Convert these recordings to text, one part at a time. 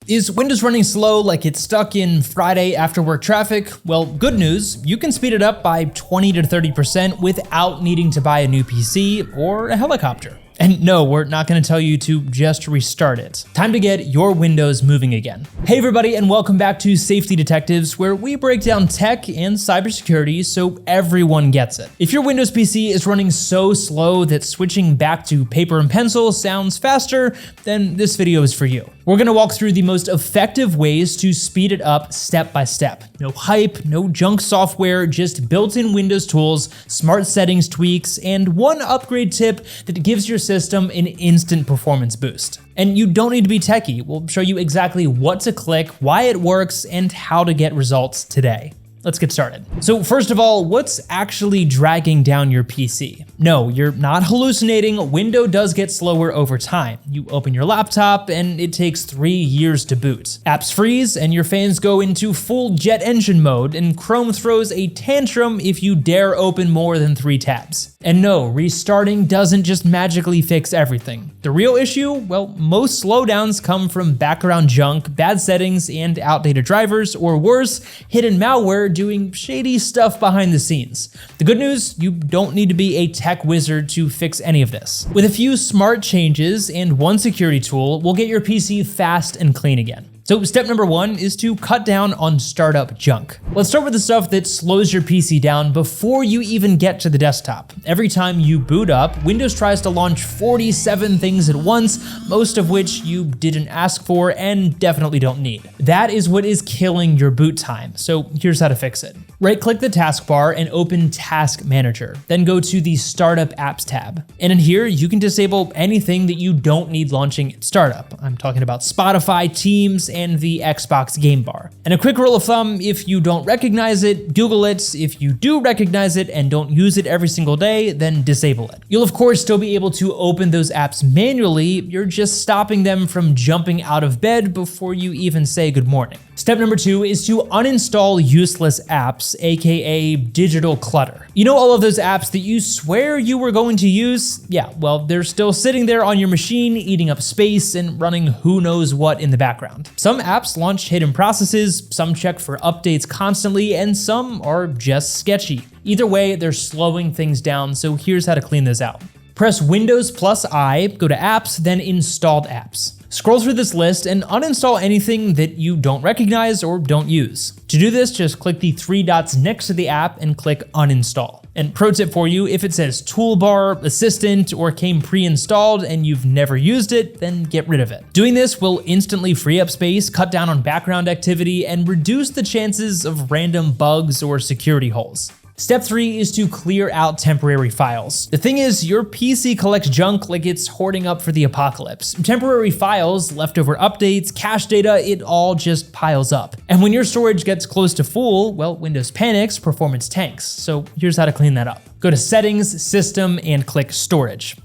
Is Windows running slow like it's stuck in Friday after work traffic? Well, good news, you can speed it up by 20 to 30% without needing to buy a new PC or a helicopter. And no, we're not gonna tell you to just restart it. Time to get your Windows moving again. Hey everybody, and welcome back to Safety Detectives, where we break down tech and cybersecurity so everyone gets it. If your Windows PC is running so slow that switching back to paper and pencil sounds faster, then this video is for you. We're gonna walk through the most effective ways to speed it up step by step. No hype, no junk software, just built-in Windows tools, smart settings tweaks, and one upgrade tip that gives your system an instant performance boost. And you don't need to be techie. We'll show you exactly what to click, why it works, and how to get results today. Let's get started. So first of all, what's actually dragging down your PC? No, you're not hallucinating. Windows does get slower over time. You open your laptop and it takes 3 years to boot. Apps freeze and your fans go into full jet engine mode, and Chrome throws a tantrum if you dare open more than 3 tabs. And no, restarting doesn't just magically fix everything. The real issue? Well, most slowdowns come from background junk, bad settings, and outdated drivers, or worse, hidden malware doing shady stuff behind the scenes. The good news, you don't need to be a tech wizard to fix any of this. With a few smart changes and one security tool, we'll get your PC fast and clean again. So step number 1 is to cut down on startup junk. Let's start with the stuff that slows your PC down before you even get to the desktop. Every time you boot up, Windows tries to launch 47 things at once, most of which you didn't ask for and definitely don't need. That is what is killing your boot time, so here's how to fix it. Right-click the taskbar and open Task Manager, then go to the Startup Apps tab. And in here, you can disable anything that you don't need launching at startup. I'm talking about Spotify, Teams, and the Xbox game bar. And a quick rule of thumb, if you don't recognize it, Google it. If you do recognize it and don't use it every single day, then disable it. You'll of course still be able to open those apps manually, you're just stopping them from jumping out of bed before you even say good morning. Step number 2 is to uninstall useless apps, aka digital clutter. You know all of those apps that you swear you were going to use? Yeah, well, they're still sitting there on your machine, eating up space and running who knows what in the background. Some apps launch hidden processes, some check for updates constantly, and some are just sketchy. Either way, they're slowing things down, so here's how to clean those out. Press Windows plus I, go to Apps, then Installed Apps. Scroll through this list and uninstall anything that you don't recognize or don't use. To do this, just click the 3 dots next to the app and click Uninstall. And pro tip for you, if it says Toolbar, Assistant, or came pre-installed and you've never used it, then get rid of it. Doing this will instantly free up space, cut down on background activity, and reduce the chances of random bugs or security holes. Step 3 is to clear out temporary files. The thing is, your PC collects junk like it's hoarding up for the apocalypse. Temporary files, leftover updates, cache data, it all just piles up. And when your storage gets close to full, well, Windows panics, performance tanks. So here's how to clean that up. Go to Settings, System, and click Storage.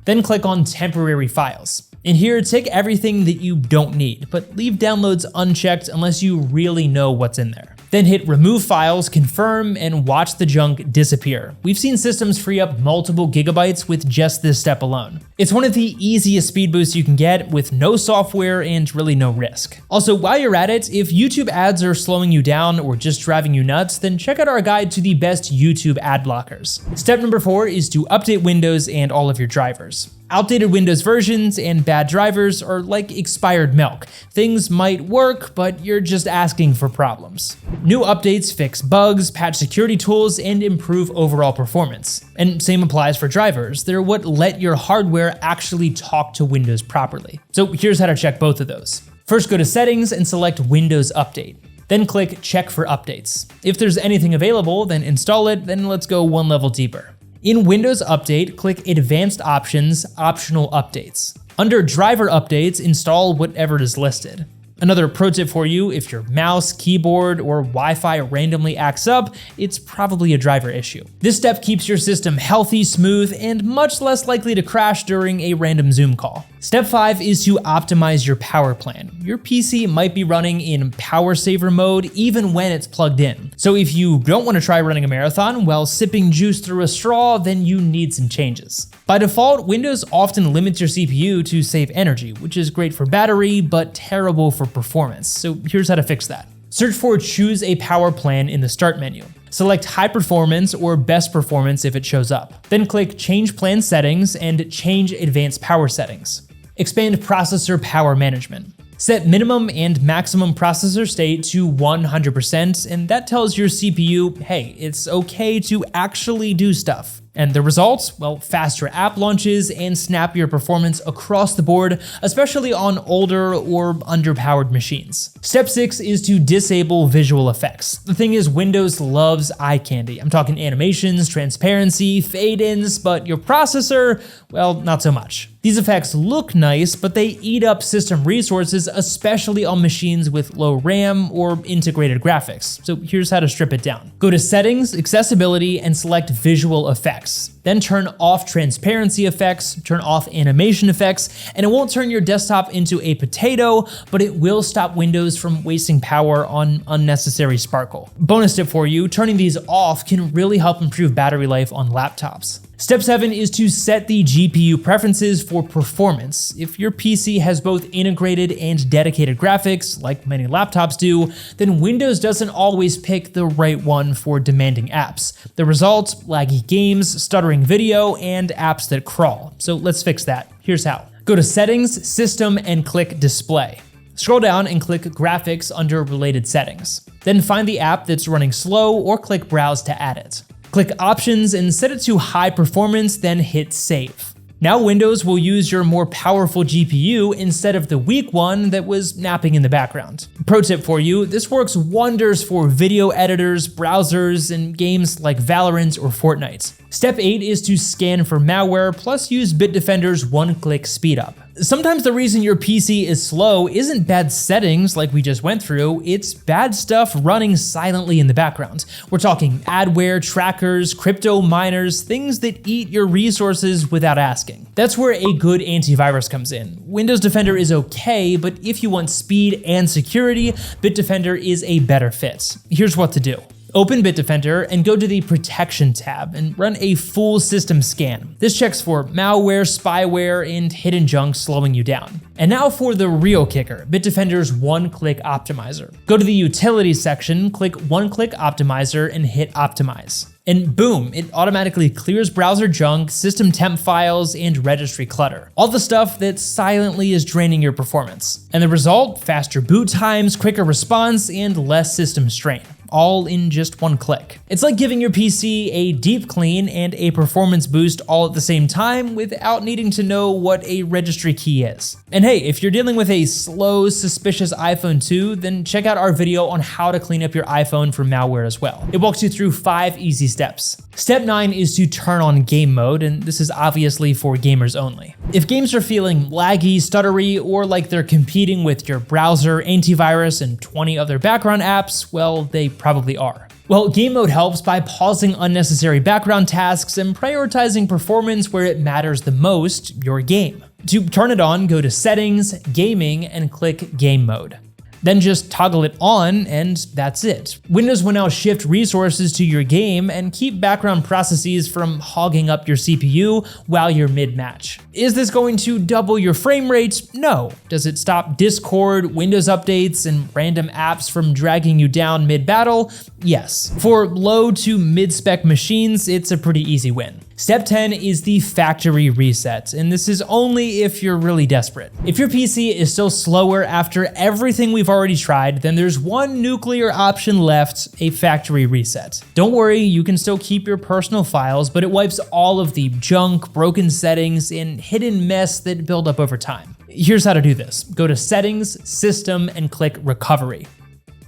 Then click on Temporary Files. In here, tick everything that you don't need, but leave downloads unchecked unless you really know what's in there. Then hit Remove Files, Confirm, and watch the junk disappear. We've seen systems free up multiple gigabytes with just this step alone. It's one of the easiest speed boosts you can get with no software and really no risk. Also, while you're at it, if YouTube ads are slowing you down or just driving you nuts, then check out our guide to the best YouTube ad blockers. Step number 4 is to update Windows and all of your drivers. Outdated Windows versions and bad drivers are like expired milk. Things might work, but you're just asking for problems. New updates fix bugs, patch security tools, and improve overall performance. And same applies for drivers. They're what let your hardware actually talk to Windows properly. So here's how to check both of those. First, go to Settings and select Windows Update. Then click Check for Updates. If there's anything available, then install it, then let's go one level deeper. In Windows Update, click Advanced Options, Optional Updates. Under Driver Updates, install whatever is listed. Another pro tip for you, if your mouse, keyboard, or Wi-Fi randomly acts up, it's probably a driver issue. This step keeps your system healthy, smooth, and much less likely to crash during a random Zoom call. Step 5 is to optimize your power plan. Your PC might be running in power saver mode even when it's plugged in. So if you don't want to try running a marathon while sipping juice through a straw, then you need some changes. By default, Windows often limits your CPU to save energy, which is great for battery, but terrible for performance. So here's how to fix that. Search for Choose a Power Plan in the Start menu. Select High Performance or Best Performance if it shows up. Then click Change Plan Settings and Change Advanced Power Settings. Expand Processor Power Management. Set minimum and maximum processor state to 100%, and that tells your CPU, hey, it's okay to actually do stuff. And the results? Well, faster app launches and snappier performance across the board, especially on older or underpowered machines. Step 6 is to disable visual effects. The thing is, Windows loves eye candy. I'm talking animations, transparency, fade-ins, but your processor, well, not so much. These effects look nice, but they eat up system resources, especially on machines with low RAM or integrated graphics. So here's how to strip it down. Go to Settings, Accessibility, and select Visual Effects. Then turn off transparency effects, turn off animation effects, and it won't turn your desktop into a potato, but it will stop Windows from wasting power on unnecessary sparkle. Bonus tip for you, turning these off can really help improve battery life on laptops. Step 7 is to set the GPU preferences for performance. If your PC has both integrated and dedicated graphics, like many laptops do, then Windows doesn't always pick the right one for demanding apps. The result, laggy games, stuttering video, and apps that crawl. So let's fix that. Here's how. Go to Settings, System, and click Display. Scroll down and click Graphics under Related Settings. Then find the app that's running slow or click Browse to add it. Click Options and set it to High Performance, then hit Save. Now Windows will use your more powerful GPU instead of the weak one that was napping in the background. Pro tip for you, this works wonders for video editors, browsers, and games like Valorant or Fortnite. Step 8 is to scan for malware, plus use Bitdefender's OneClick speedup. Sometimes the reason your PC is slow isn't bad settings like we just went through, it's bad stuff running silently in the background. We're talking adware, trackers, crypto miners, things that eat your resources without asking. That's where a good antivirus comes in. Windows Defender is okay, but if you want speed and security, Bitdefender is a better fit. Here's what to do. Open Bitdefender and go to the Protection tab and run a full system scan. This checks for malware, spyware, and hidden junk slowing you down. And now for the real kicker, Bitdefender's OneClick Optimizer. Go to the Utilities section, click OneClick Optimizer, and hit Optimize. And boom, it automatically clears browser junk, system temp files, and registry clutter. All the stuff that silently is draining your performance. And the result? Faster boot times, quicker response, and less system strain. All in just one click. It's like giving your PC a deep clean and a performance boost all at the same time without needing to know what a registry key is. And hey, if you're dealing with a slow, suspicious iPhone 2, then check out our video on how to clean up your iPhone from malware as well. It walks you through 5 easy steps. Step 9 is to turn on game mode, and this is obviously for gamers only. If games are feeling laggy, stuttery, or like they're competing with your browser, antivirus, and 20 other background apps, well, they probably are. Well, game mode helps by pausing unnecessary background tasks and prioritizing performance where it matters the most, your game. To turn it on, go to Settings, Gaming, and click Game Mode. Then just toggle it on, and that's it. Windows will now shift resources to your game and keep background processes from hogging up your CPU while you're mid-match. Is this going to double your frame rate? No. Does it stop Discord, Windows updates, and random apps from dragging you down mid-battle? Yes. For low to mid-spec machines, it's a pretty easy win. Step 10 is the factory reset, and this is only if you're really desperate. If your PC is still slower after everything we've already tried, then there's one nuclear option left, a factory reset. Don't worry, you can still keep your personal files, but it wipes all of the junk, broken settings, and hidden mess that build up over time. Here's how to do this. Go to Settings, System, and click Recovery.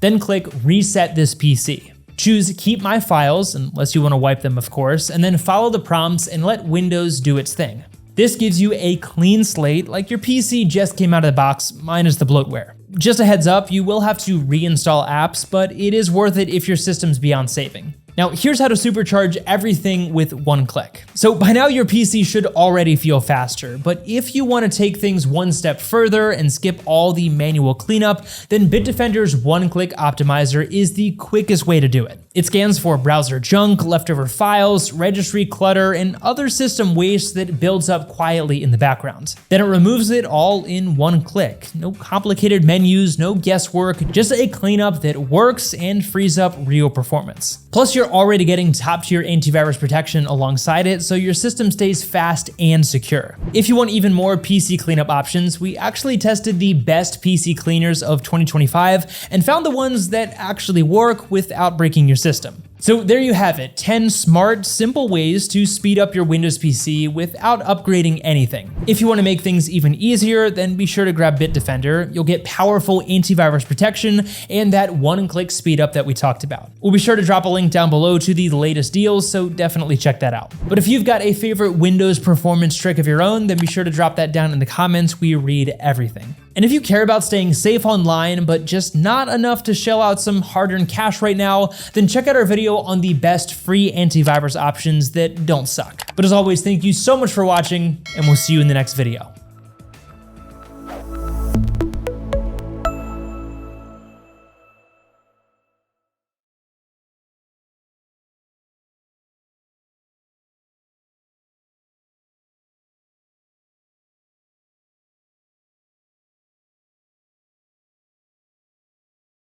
Then click Reset this PC. Choose Keep My Files, unless you want to wipe them of course, and then follow the prompts and let Windows do its thing. This gives you a clean slate like your PC just came out of the box, minus the bloatware. Just a heads up, you will have to reinstall apps, but it is worth it if your system's beyond saving. Now, here's how to supercharge everything with OneClick. So by now your PC should already feel faster, but if you want to take things one step further and skip all the manual cleanup, then Bitdefender's OneClick optimizer is the quickest way to do it. It scans for browser junk, leftover files, registry clutter, and other system waste that builds up quietly in the background. Then it removes it all in one click. No complicated menus, no guesswork, just a cleanup that works and frees up real performance. Plus, you're already getting top-tier antivirus protection alongside it, so your system stays fast and secure. If you want even more PC cleanup options, we actually tested the best PC cleaners of 2025 and found the ones that actually work without breaking your system. So there you have it, 10 smart, simple ways to speed up your Windows PC without upgrading anything. If you want to make things even easier, then be sure to grab Bitdefender. You'll get powerful antivirus protection and that one-click speed up that we talked about. We'll be sure to drop a link down below to the latest deals, so definitely check that out. But if you've got a favorite Windows performance trick of your own, then be sure to drop that down in the comments. We read everything. And if you care about staying safe online, but just not enough to shell out some hard-earned cash right now, then check out our video on the best free antivirus options that don't suck. But as always, thank you so much for watching, and we'll see you in the next video.